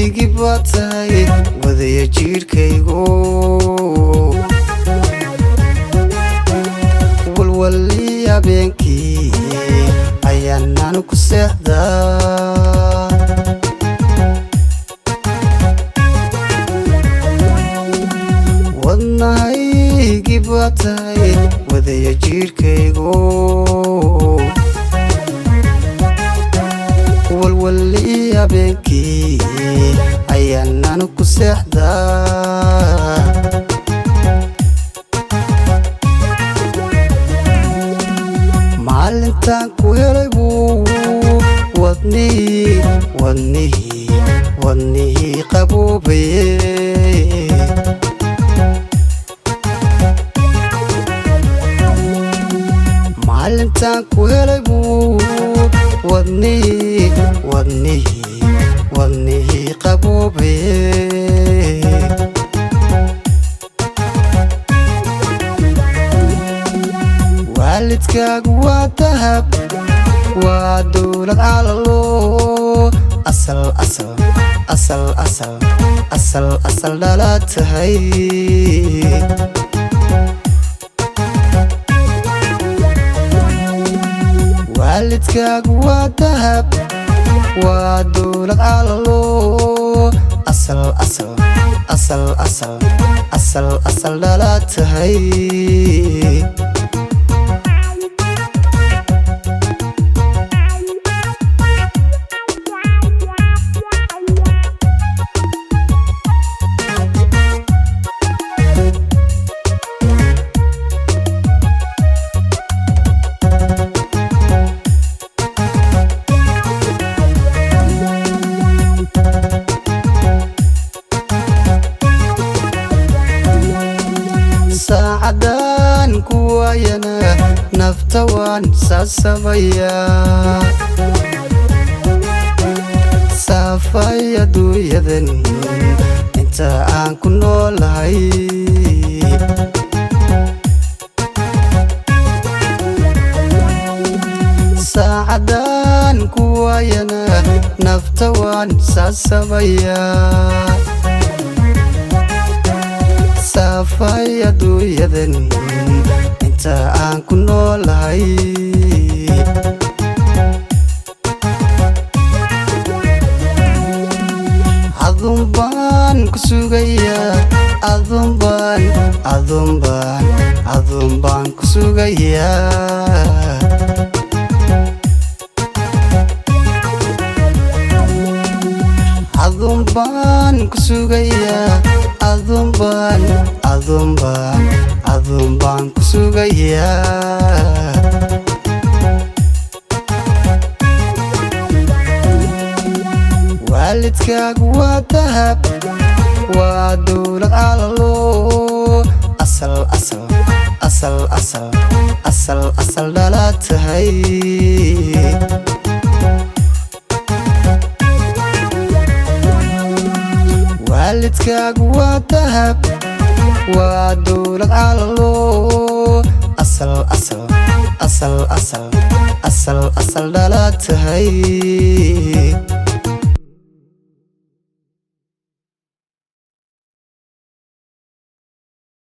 gibatay wadaya jirkaygo walwali habeenkii ayaan ku seexdaa wadnahay gibatay wadaya jirkaygo walwali habeenkii ayaan ku seexdaa maalintaan ku helay buu wadnihii qaboobaye maalintaan ku helay buu wadnihii qaboobaye waalidkaagu waa dahab waa dowlad calalo asal dhalaad tahay waalidkaagu waa dahab waa dowlad calalo asal dhalaad tahay saacadan kuwayana nafta waan sasabayaa saafay adduunyadan inta aan ku noolahay saacadan kuwayana nafta waan sasabayaa saafay adduunyadan inta aan ku noolahay adun baan ku sugayaa adun baan ku sugayaa adun baan ku sugayaa adun baan ku sugayaa waalidkaagu waa dahab waa dowlad calalo asal dhalaad tahay waalidkaagu waa dahab waa dowlad calalo asal dhalaad tahay